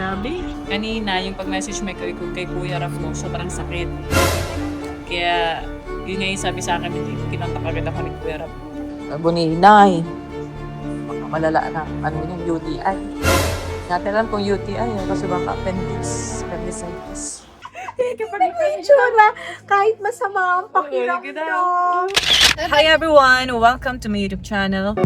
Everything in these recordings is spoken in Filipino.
Grabe. Kanina, yung pag-message mo kay Kuya Raf mo, sobrang sakit. Kaya, yun nga yung sabi sa akin, hindi kinontak agad ako ni Kuya Raf. Buninay. Baka malala na, yung UTI. Natin alam kung UTI, kasi baka appendicitis. Itsura, kahit masama ang pakiramdam. Hi everyone! Welcome to my YouTube channel.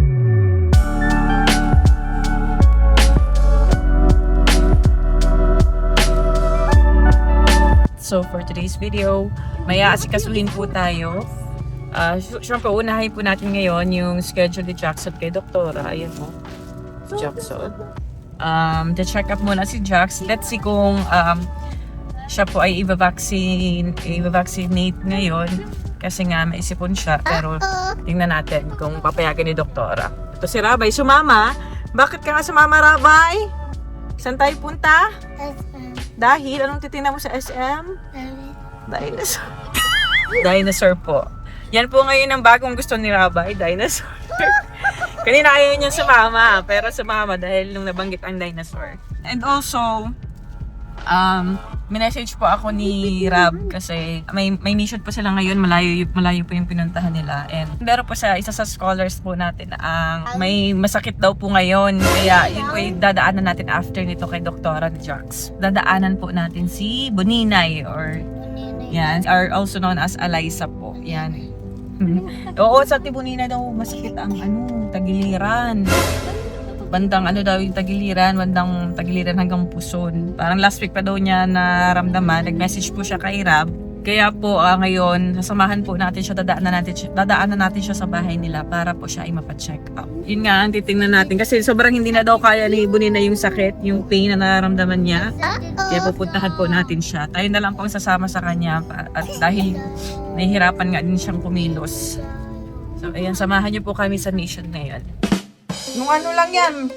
So for today's video, may aasikasuhin po tayo. Siyempre, unahin po natin ngayon yung schedule ni Jackson kay Doktora. Ayan po, Jackson. The-check up muna si Jax. Let's see kung siya po ay i-vaccinate ngayon. Kasi nga may isipon siya. Pero tingnan natin kung papayagan ni Doktora. Ito si Rabay. Sumama? Bakit ka nga sumama, Rabay? Saan tayo punta? Dahil, anong titingnan mo sa SM? Dinosaur. Dinosaur po. Yan po ngayon ang bagong gusto ni Rabay, dinosaur. Kanina ayaw niya sumama, pero sumama dahil nung nabanggit ang dinosaur. And also, minessage po ako ni Rab kasi may mission po sila ngayon, malayo po yung pinuntahan nila. And meron po isa sa scholars po natin ang may masakit daw po ngayon. Kaya yun po yung dadaanan natin after nito kay Doktora Jax. Dadaanan po natin si Buninay or yan, are also known as Eliza po. Yan. Oo, sa Buninay daw masakit ang tagiliran. Bandang yung tagiliran hanggang puson. Parang last week pa daw niya naramdaman. Nag-message po siya kay Rab. Kaya po ngayon, sasamahan po natin siya, dadaanan natin siya sa bahay nila para po siya ay mapa-check up. Yun nga ang titingnan natin kasi sobrang hindi na daw kaya ni Bunina yung sakit, yung pain na nararamdaman niya. Kaya pupuntahan po natin siya. Tayo na lang po sasama sa kanya at dahil nahihirapan nga din siyang kumilos. So ayan, samahan niyo po kami sa mission ngayon. Nung lang yan,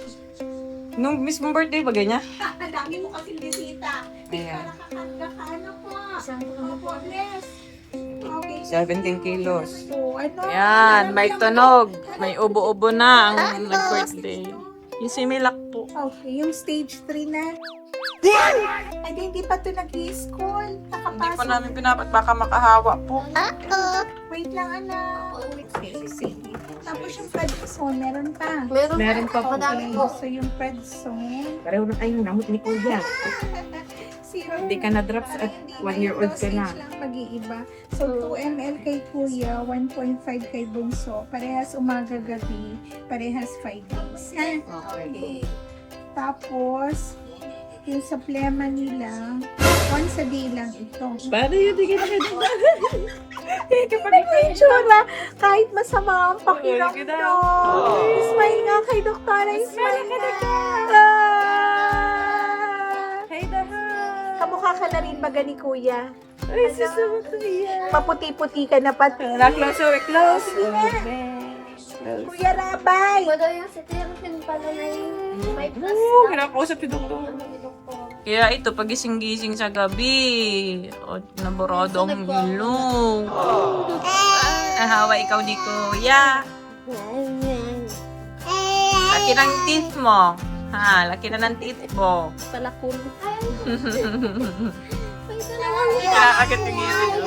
nung mismong birthday ba ganyan? Ang dami mo kasing bisita. Ayan. Nakakano po. Okay. 17 kilos. So, Ayan, may tunog. May ubo-ubo na ang nag-birthday. Yung similak po. Okay, yung stage 3 na. Ay, hindi pa ito nag-i-school. Hindi po namin pinapat, baka makahawa po. Wait lang, anak. Sige. Tapos yung prednisone, meron pa. Meron pa po. Okay, so yung prednisone. Pareho na tayong namot ni Kuya. Zero. Hindi ka na-drops at 1-year-old ka na. Dosage lang mag-iiba. So, 2 ml kay Kuya, 1.5 kay Bunso. Parehas umaga-gabi. Parehas 5 days. Ha? Okay. Tapos, yung supplement nila, once a day lang ito. Paano yun? Hindi ka na Itsura, kahit masama ang pakiramdam. Smile nga kay Doktora. Smile ka na. Hey, Daha! Kamukha ka na rin baga ni Kuya. Ay, sasama Kuya. Paputi-puti ka na pati. Close. Kuya Rabay! Wala yung situation pala na yung may plus Oo, kinakausap si Doktor. Kaya ito, pagising-gising sa gabi, naborado ang ilong. Nahawa ikaw di Kuya. Laki ng teeth mo. Ha, laki na ng teeth mo. palakul. Agad tingin.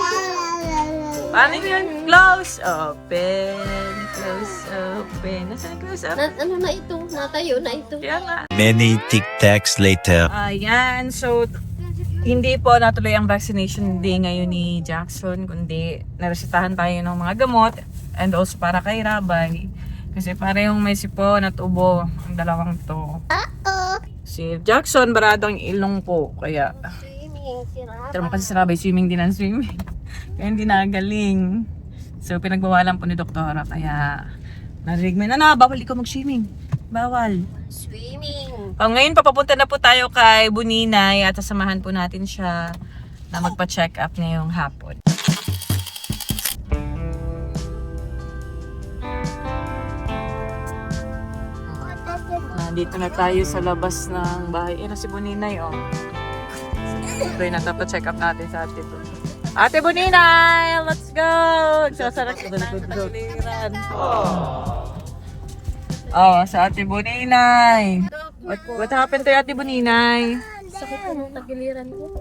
Paano yun? Close, open. Close, open. Nasaan yung close, open? Ano na ito? Natayo na ito. Kaya nga. Many tic-tacs later. Ayan, so hindi po natuloy ang vaccination day ngayon ni Jackson, kundi naresetahan tayo ng mga gamot and also para kay Rabay. Kasi parehong may sipon at ubo ang dalawang to. Si Jackson, barado ang ilong po. Kaya, Swimming, sirap. pero kasi si Rabay, swimming din ang swimming. Kaya hindi nagaling. So, pinagbawalan po ni Doktora. Kaya, narinig mo na, bawal ikaw mag-swimming. Bawal. Swimming. Ngayon, papapunta na po tayo kay Buninay at sasamahan po natin siya na magpa-check up ngayong hapon. Nandito na tayo sa labas ng bahay. Si Buninay, oh. Siyempre, natapa-check up natin sa ate po. Ate Buninay! Let's go! Sasarak ko na pagkakaliran. Sa Ate Buninay. What happened to Ate Buninay? Sakit ko ng tagiliran ko.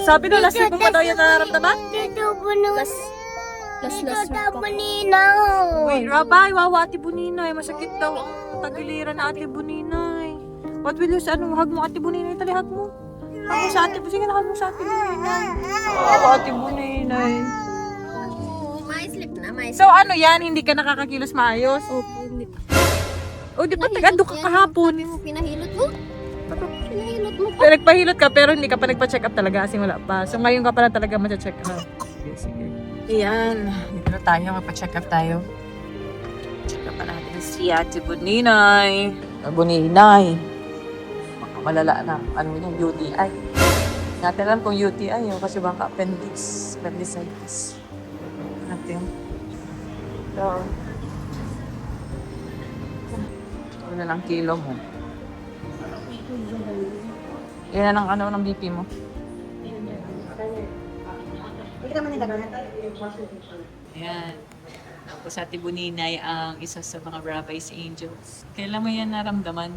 Sabi na last week mo pa daw yan nararamdaman? Last week po. Uy, Rabay, wawa Ate Buninay. Masakit daw ang tagiliran na Ate Buninay. What will you say? Ano, hug mo Ate Buninay, talihag mo. Hug mo sa Ate Buninay. Sige na, hug mo sa Ate Buninay. Ate Buninay. May slip na, may So ano yan, hindi ka nakakakilos maayos? Opo, hindi. O di ba nag-ando ka kahapon? Pinahilot mo? Pinahilot mo pa. Pero nagpahilot ka pero hindi ka pa nagpa-check up talaga kasi wala pa. So ngayon ka pa na talaga ma-check up. Okay, sige. Ayan, dito na tayo, magpa-check up tayo. Check up pa natin si Ate Buninay. Buninay. Baka malala na, ano yung UTI. Natin alam kung UTI yun kasi baka appendicitis. Natin. So, ano na lang kilo mo? Yan ang ano ng BP mo? Ayan. Tapos Ate Buninay ang isa sa mga Rabbi's Angels. Kailan mo yan naramdaman?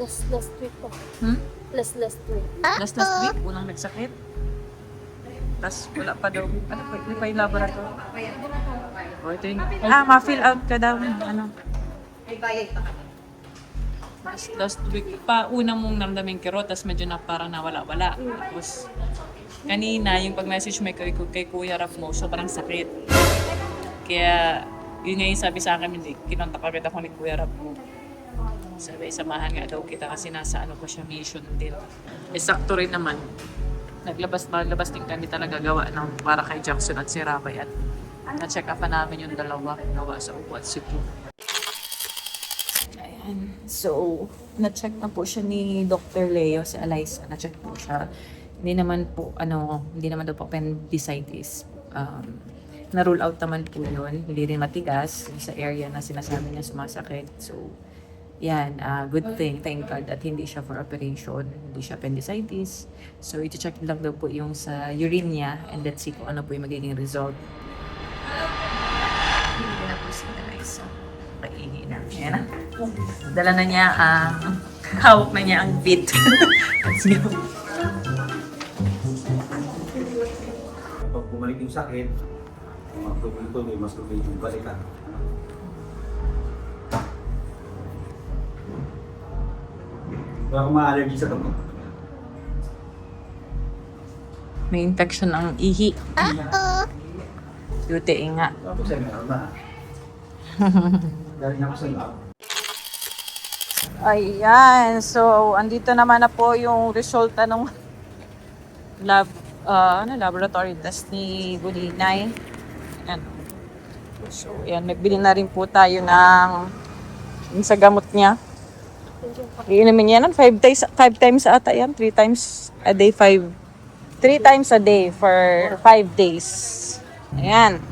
Last week po. Hmm? Last week. Last week, unang nagsakit. Tapos wala pa daw. Ano pa? Hindi pa yung laboratory. O, ito yung... ma-fill out ka daw. Ano? Last week pa, unang mong namdamin kirot, tapos medyo na parang nawala-wala. Tapos, kanina, yung pag-message mo kay Kuya Raf mo, sobrang sakit. Kaya, yun nga yung sabi sa akin, hindi, kinontak agad ako ni Kuya Raf mo. Sabi, samahan nga daw kita kasi nasa ano pa siya, mission din. Sakto rin naman. Naglabas din kami talaga gawa ng para kay Jackson at si Rabay at na-check up pa namin yung dalawa gawa sa Upo at Cebu. Ayan. So, na-check na po siya ni Dr. Leo, si Eliza. Na-check po siya. Hindi naman daw po appendicitis. Na-rule out naman po yun. Hindi rin matigas sa area na sinasabi niya sumasakit. So, yan, good thing, thank God, at hindi siya for operation, hindi siya appendicitis. So, ito-check lang daw po yung sa urine niya and let's see kung ano po yung magiging result. Hindi na po si Eliza. Kainin na. Ayan na. Dala na niya hawak na niya ang bit. Let's go. Pag bumalik yung sakit, magtuloy-tuloy, mas tuloy yung balikan. Wala akong ma-allergy sa gamot. May infection ang ihi. UTI nga. Tapos ay meron na. Galing ako sa lab. Ayan. So, andito naman na po yung resulta ng laboratory test ni Buninay. Ayan. So, ayan. Nagbili na rin po tayo ng sa gamot niya. Iinumin niya nun 5 times ata yan. 3 times a day, 3 times a day for 5 days. Ayan.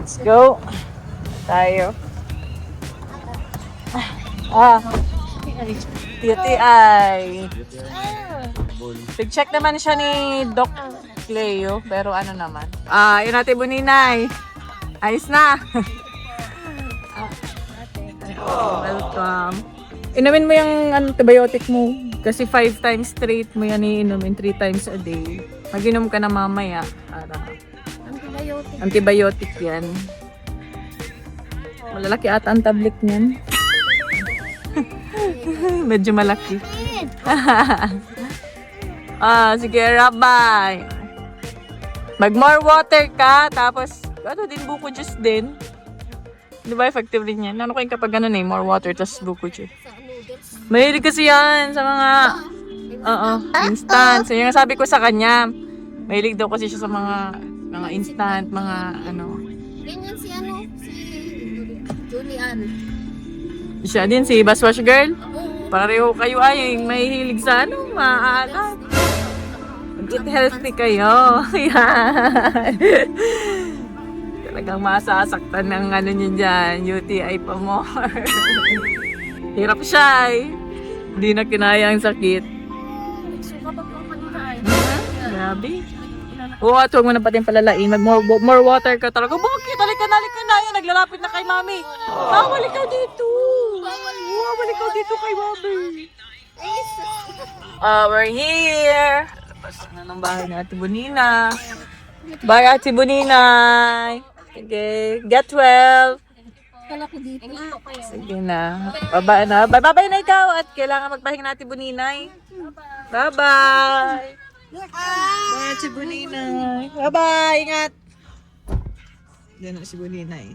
Let's go. Tayo. UTI. Pig-check naman siya ni Doc Cleo, pero ano naman. Yun natin Buninay. Ayos na. Welcome. Inumin mo yung antibiotic mo. Kasi 5 times straight mo yan iinumin, 3 times a day. Mag-inom ka na mamaya. Antibiotic. Antibiotic yan. Malalaki ata ang tablet niyan. Medyo malaki. Sige, Rabay. Mag more water ka, tapos ano din, buko juice din. Di ba effective rin yan? Ano kayo kapag ano more water, tapos buko juice? Sa noodles. Mahilig kasi yan sa mga instant. So yung sabi ko sa kanya, mahilig daw kasi siya sa mga instant, mga ano. Ganyan si Julian. Siya din, si Baswash Girl. Oo. Pareho kayo ay mahilig sa maaalat. Mag-eat healthy kayo. Yan. Talagang masasaktan ng nyo dyan. UTI pa more. Hirap siya eh. Hindi na kinaya ang sakit. Suka pa po kanina. Grabe. Oo, at huwag mo na patin palalain. More water ka talaga. Bakit? Halika na. Yan, naglalapit na kay mami. Bawal ikaw dito. Bawal ikaw dito kay mami. We're here. Labas na ng bahay ni Ate Bonina. Bye, Ate Boninay. Okay, get well. Kala ko dito. Sige na. Bye na. Bye na ikaw at kailangan magpahinga natin Boninay. Bye-bye. Bye, si Boninay. Bye-bye. Ingat. Yan na si Boninay.